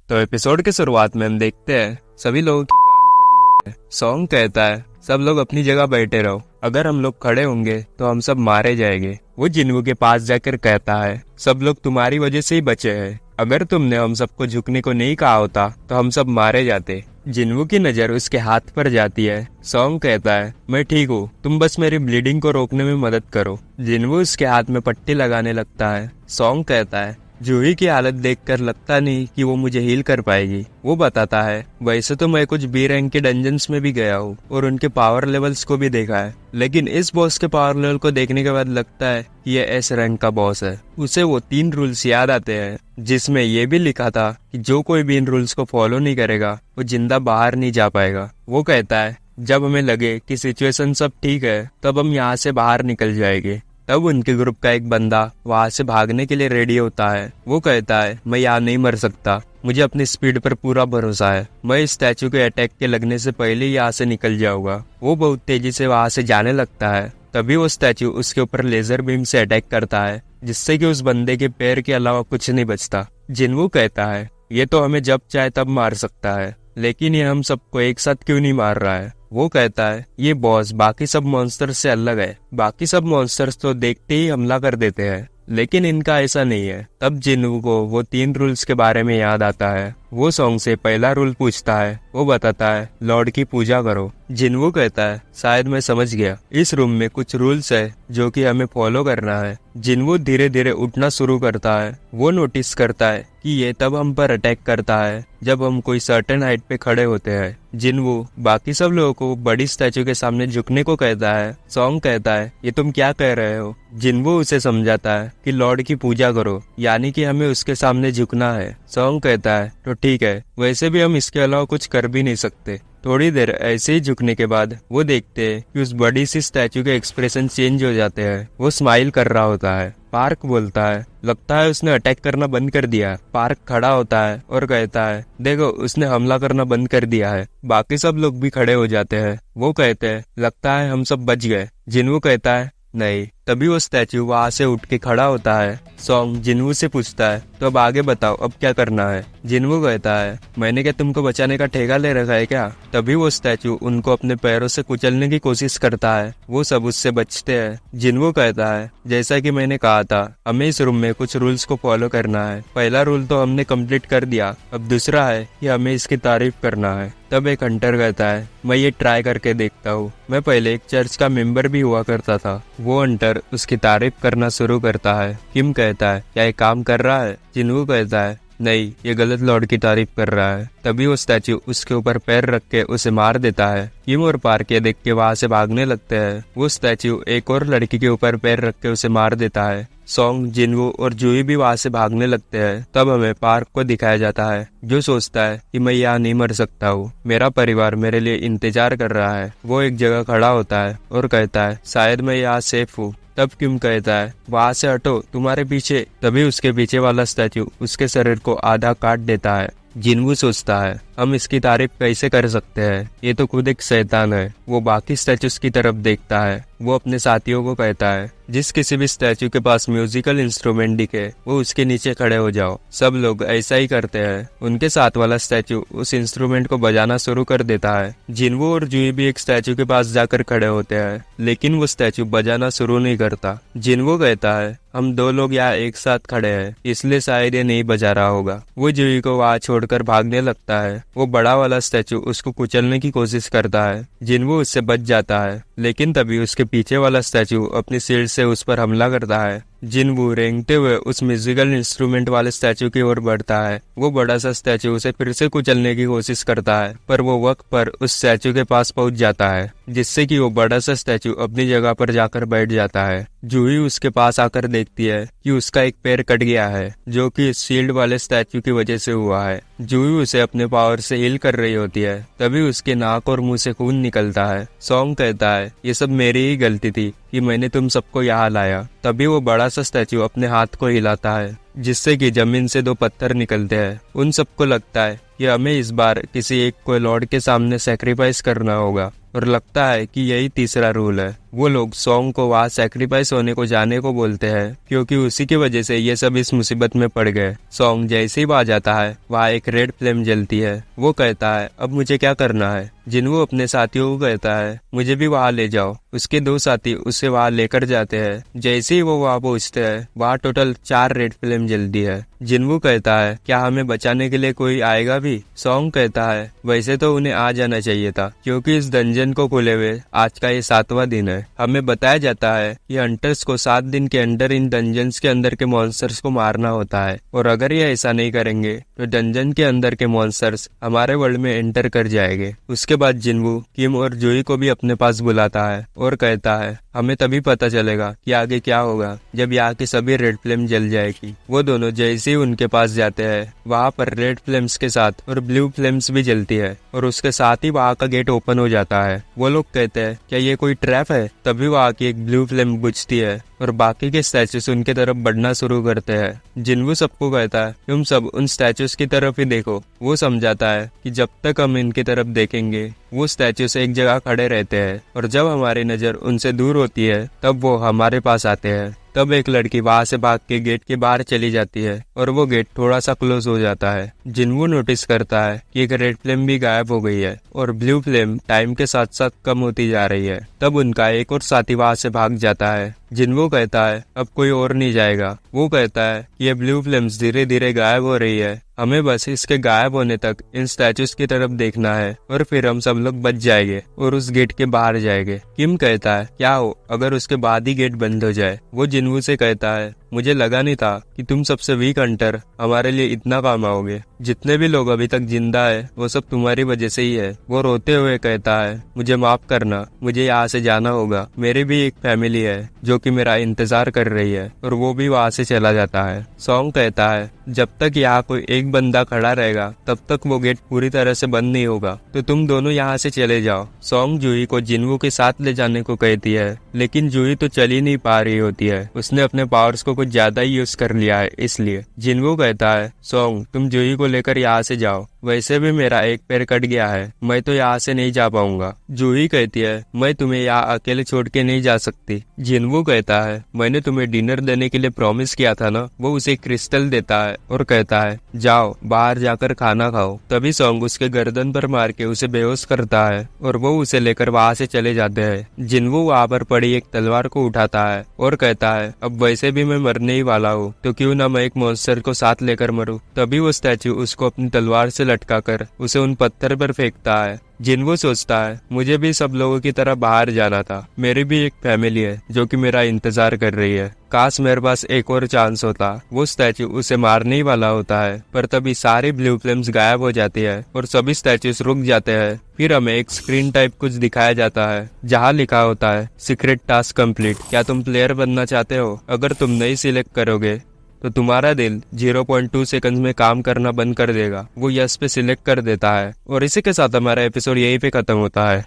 तो एपिसोड के शुरुआत में हम देखते हैं सभी लोगों की गांड फटी हुई है। सॉन्ग कहता है सब लोग अपनी जगह बैठे रहो, अगर हम लोग खड़े होंगे तो हम सब मारे जाएंगे। वो जिन्वू के पास जाकर कहता है सब लोग तुम्हारी वजह से ही बचे हैं, अगर तुमने हम सबको झुकने को नहीं कहा होता तो हम सब मारे जाते। जिन्वू की नजर उसके हाथ पर जाती है। सॉन्ग कहता है मैं ठीक हूँ, तुम बस मेरी ब्लीडिंग को रोकने में मदद करो। जिन्वू उसके हाथ में पट्टी लगाने लगता है। सॉन्ग कहता है जूही की हालत देखकर लगता नहीं कि वो मुझे हील कर पाएगी। वो बताता है वैसे तो मैं कुछ बी रैंक के डंजन्स में भी गया हूँ और उनके पावर लेवल्स को भी देखा है, लेकिन इस बॉस के पावर लेवल को देखने के बाद लगता है कि ये एस रैंक का बॉस है। उसे वो 3 रूल्स याद आते हैं जिसमें ये भी लिखा था कि जो कोई भी इन रूल्स को फॉलो नहीं करेगा वो जिंदा बाहर नहीं जा पाएगा। वो कहता है जब हमें लगे कि सिचुएशन सब ठीक है तब हम यहाँ से बाहर निकल जाएंगे। तब उनके ग्रुप का एक बंदा वहाँ से भागने के लिए रेडी होता है। वो कहता है मैं यहाँ नहीं मर सकता, मुझे अपनी स्पीड पर पूरा भरोसा है, मैं इस स्टैचू के अटैक के लगने से पहले ही यहाँ से निकल जाऊंगा। वो बहुत तेजी से वहाँ से जाने लगता है। तभी वो स्टैचू उसके ऊपर लेजर बीम से अटैक करता है जिससे कि उस बंदे के पैर के अलावा कुछ नहीं बचता। जिन्वू कहता है ये तो हमें जब चाहे तब मार सकता है, लेकिन ये हम सबको एक साथ क्यों नहीं मार रहा है। वो कहता है ये बॉस बाकी सब मॉन्स्टर्स से अलग है, बाकी सब मॉन्स्टर्स तो देखते ही हमला कर देते हैं, लेकिन इनका ऐसा नहीं है। तब जिन्वू को वो 3 रूल्स के बारे में याद आता है। वो सॉन्ग से पहला रूल पूछता है। वो बताता है लॉर्ड की पूजा करो। जिन्वू कहता है शायद मैं समझ गया, इस रूम में कुछ रूल्स है जो कि हमें फॉलो करना है। जिन्वू धीरे धीरे उठना शुरू करता है। वो नोटिस करता है कि ये तब हम पर अटैक करता है जब हम कोई सर्टेन हाइट पे खड़े होते हैं। जिन्वू बाकी सब लोगों को बड़ी स्टैचू के सामने झुकने को कहता है। सॉन्ग कहता है ये तुम क्या कह रहे हो। जिन्वू उसे समझाता है कि लॉर्ड की पूजा करो, यानी कि हमें उसके सामने झुकना है। सॉन्ग कहता है तो ठीक है, वैसे भी हम इसके अलावा कुछ कर भी नहीं सकते। थोड़ी देर ऐसे ही झुकने के बाद वो देखते हैं कि उस बड़ी सी स्टैचू के एक्सप्रेशन चेंज हो जाते हैं। वो स्माइल कर रहा होता है। पार्क बोलता है लगता है उसने अटैक करना बंद कर दिया। पार्क खड़ा होता है और कहता है देखो उसने हमला करना बंद कर दिया है। बाकी सब लोग भी खड़े हो जाते हैं। वो कहते हैं लगता है हम सब बच गए। जिन्वू कहता है नहीं। तभी वो स्टैचू वहाँ से उठ के खड़ा होता है। सॉन्ग जिन्वू से पूछता है तो अब आगे बताओ अब क्या करना है। जिन्वू कहता है मैंने क्या तुमको बचाने का ठेका ले रखा है क्या। तभी वो स्टैचू उनको अपने पैरों से कुचलने की कोशिश करता है। वो सब उससे बचते हैं। जिन्वू कहता है जैसा कि मैंने कहा था हमें इस रूम में कुछ रूल्स को फॉलो करना है। पहला रूल तो हमने कंप्लीट कर दिया, अब दूसरा है कि हमें इसकी तारीफ करना है। तब एक हंटर कहता है मैं ये ट्राई करके देखता हूँ, मैं पहले एक चर्च का मेंबर भी हुआ करता था। वो हंटर उसकी तारीफ करना शुरू करता है। किम कहता है क्या ये काम कर रहा है। जिन्वू कहता है नहीं, ये गलत लॉर्ड की तारीफ कर रहा है। तभी वो स्टैचू उसके ऊपर पैर रख के उसे मार देता है। किम और पार्क ये देख के वहाँ से भागने लगते हैं। वो स्टैचू एक और लड़की के ऊपर पैर रख के उसे मार देता है। सॉन्ग, जिन्वू और जूही भी वहाँ से भागने लगते हैं। तब हमें पार्क को दिखाया जाता है जो सोचता है कि मैं यहाँ नहीं मर सकता हूँ, मेरा परिवार मेरे लिए इंतजार कर रहा है। वो एक जगह खड़ा होता है और कहता है शायद मैं यहाँ सेफ हूँ। तब किम कहता है वहाँ से हटो, तुम्हारे पीछे। तभी उसके पीछे वाला स्टैचू उसके शरीर को आधा काट देता है। जिन्वू सोचता है हम इसकी तारीफ कैसे कर सकते हैं, ये तो खुद एक शैतान है। वो बाकी स्टैचूज की तरफ देखता है। वो अपने साथियों को कहता है जिस किसी भी स्टैचू के पास म्यूजिकल इंस्ट्रूमेंट दिखे वो उसके नीचे खड़े हो जाओ। सब लोग ऐसा ही करते हैं। उनके साथ वाला स्टैचू उस इंस्ट्रूमेंट को बजाना शुरू कर देता है। जिन्वू और जूही भी एक स्टैचू के पास जाकर खड़े होते हैं, लेकिन वो स्टैचू बजाना शुरू नहीं करता। जिन्वू कहता है हम 2 लोग यहाँ एक साथ खड़े हैं, इसलिए शायद ये नहीं बजा रहा होगा। वो जूही को वहाँ छोड़कर भागने लगता है। वो बड़ा वाला स्टैचू उसको कुचलने की कोशिश करता है। जिन्वू उससे बच जाता है, लेकिन तभी उसके पीछे वाला स्टैचू अपनी शील्ड से उस पर हमला करता है। जिन्वू रेंगते हुए उस म्यूजिकल इंस्ट्रूमेंट वाले स्टैचू की ओर बढ़ता है। वो बड़ा सा स्टैचू उसे फिर से कुचलने की कोशिश करता है, पर वो वक्त पर उस स्टैचू के पास पहुंच जाता है, जिससे कि वो बड़ा सा स्टैचू अपनी जगह पर जाकर बैठ जाता है। जूही उसके पास आकर देखती है कि उसका एक पैर कट गया है, जो कि इस शील्ड वाले स्टैचू की वजह से हुआ है। जूही उसे अपने पावर से हील कर रही होती है। तभी उसके नाक और मुंह से खून निकलता है। सॉन्ग कहता है ये सब मेरी ही गलती थी कि मैंने तुम सबको यहाँ लाया। तभी वो बड़ा सा स्टैचू अपने हाथ को हिलाता है, जिससे कि जमीन से 2 पत्थर निकलते हैं। उन सबको लगता है कि हमें इस बार किसी एक को लॉर्ड के सामने सैक्रिफाइस करना होगा, और लगता है कि यही तीसरा रूल है। वो लोग सॉन्ग को वहाँ सैक्रिफाइस होने को जाने को बोलते हैं, क्योंकि उसी की वजह से ये सब इस मुसीबत में पड़ गए। सॉन्ग जैसे ही वहाँ जाता है, वहाँ एक रेड फ्लेम जलती है। वो कहता है अब मुझे क्या करना है। जिन्वो अपने साथियों को कहता है मुझे भी वहाँ ले जाओ। उसके 2 साथी उसे वहाँ लेकर जाते हैं। जैसे ही वो वहाँ पहुँचते हैं, वहाँ टोटल 4 रेड फ्लेम जलती है। जिन्वो कहता है क्या हमें बचाने के लिए कोई आएगा भी। सॉन्ग कहता है वैसे तो उन्हें आ जाना चाहिए था, क्योंकि इस डंजन को खुले हुए आज का ये 7वां दिन है। हमें बताया जाता है कि हंटर्स को 7 दिन के अंदर इन डंजन्स के अंदर के मॉन्स्टर्स को मारना होता है, और अगर ये ऐसा नहीं करेंगे तो डंजन के अंदर के मॉन्स्टर्स हमारे वर्ल्ड में एंटर कर जाएंगे। उसके बाद जिन्वो किम और जोई को भी अपने पास बुलाता है और कहता है हमें तभी पता चलेगा कि आगे क्या होगा जब यहाँ की सभी रेड फ्लेम जल जाएगी। वो दोनों जैसे ही उनके पास जाते हैं, वहाँ पर रेड फ्लेम्स के साथ और ब्लू फ्लेम्स भी जलती है, और उसके साथ ही वहाँ का गेट ओपन हो जाता है। वो लोग कहते हैं क्या ये कोई ट्रैप है। तभी वहाँ की एक ब्लू फ्लेम बुझती है और बाकी के स्टैचूज उनके तरफ बढ़ना शुरू करते हैं। जिन्वो सबको कहता है तुम सब उन स्टैचूज की तरफ ही देखो। वो समझाता है कि जब तक हम इनकी तरफ देखेंगे वो स्टैचूज एक जगह खड़े रहते हैं, और जब हमारी नजर उनसे दूर होती है तब वो हमारे पास आते हैं। तब एक लड़की वहाँ से भाग के गेट के बाहर चली जाती है और वो गेट थोड़ा सा क्लोज हो जाता है। जिन्वो नोटिस करता है कि एक रेड फ्लेम भी गायब हो गई है और ब्लू फ्लेम टाइम के साथ साथ कम होती जा रही है। तब उनका एक और साथी वहाँ से भाग जाता है। जिन्वो कहता है अब कोई और नहीं जाएगा। वो कहता है ये ब्लू फ्लेम्स धीरे धीरे गायब हो रही है, हमें बस इसके गायब होने तक इन स्टैचूज की तरफ देखना है और फिर हम सब लोग बच जाएंगे और उस गेट के बाहर जाएंगे। किम कहता है क्या हो अगर उसके बाद ही गेट बंद हो जाए। वो जिन्वो से कहता है मुझे लगा नहीं था कि तुम सबसे वीक हंटर हमारे लिए इतना काम आओगे। जितने भी लोग अभी तक जिंदा है वो सब तुम्हारी वजह से ही है। वो रोते हुए कहता है मुझे माफ करना, मुझे यहाँ से जाना होगा। मेरी भी एक फैमिली है जो कि मेरा इंतजार कर रही है, और वो भी वहाँ से चला जाता है। सॉन्ग कहता है जब तक यहाँ कोई एक बंदा खड़ा रहेगा तब तक वो गेट पूरी तरह से बंद नहीं होगा, तो तुम दोनों यहाँ से चले जाओ। सॉन्ग जूही को जिन्वो के साथ ले जाने को कहती है, लेकिन जूही तो चल ही नहीं पा रही होती है। उसने अपने पावर्स को कुछ ज्यादा ही यूज कर लिया है इसलिए। जिन्वो कहता है सॉन्ग तुम जूही को लेकर यहाँ से जाओ, वैसे भी मेरा एक पैर कट गया है, मैं तो यहाँ से नहीं जा पाऊंगा। जूही कहती है मैं तुम्हें यहाँ अकेले छोड़ के नहीं जा सकती। जिन्वो कहता है मैंने तुम्हें डिनर देने के लिए प्रॉमिस किया था ना। वो उसे क्रिस्टल देता है और कहता है जाओ बाहर जाकर खाना खाओ। तभी सॉन्ग उसके गर्दन पर मार के उसे बेहोश करता है और वो उसे लेकर वहाँ से चले जाते हैं। जिन्वो वहाँ पर पड़ी एक तलवार को उठाता है और कहता है अब वैसे भी मैं मरने ही वाला हूँ, तो क्यों ना मैं एक मॉन्स्टर को साथ लेकर मरूं। तभी वो स्टैचू उसको अपनी तलवार से लटकाकर उसे उन पत्थर पर फेंकता है। जिन्वो सोचता है मुझे भी सब लोगों की तरह बाहर जाना था, मेरी भी एक फैमिली है जो कि मेरा इंतजार कर रही है। काश मेरे पास एक और चांस होता। वो स्टैचू उसे मारने ही वाला होता है, पर तभी सारी ब्लू फ्लेम्स गायब हो जाती है और सभी स्टैचूज रुक जाते हैं। फिर हमें एक स्क्रीन टाइप कुछ दिखाया जाता है जहाँ लिखा होता है सीक्रेट टास्क कंप्लीट। क्या तुम प्लेयर बनना चाहते हो? अगर तुम नहीं सिलेक्ट करोगे तो तुम्हारा दिल 0.2 सेकंड्स में काम करना बंद कर देगा। वो यस पे सिलेक्ट कर देता है और इसी के साथ हमारा एपिसोड यहीं पे खत्म होता है।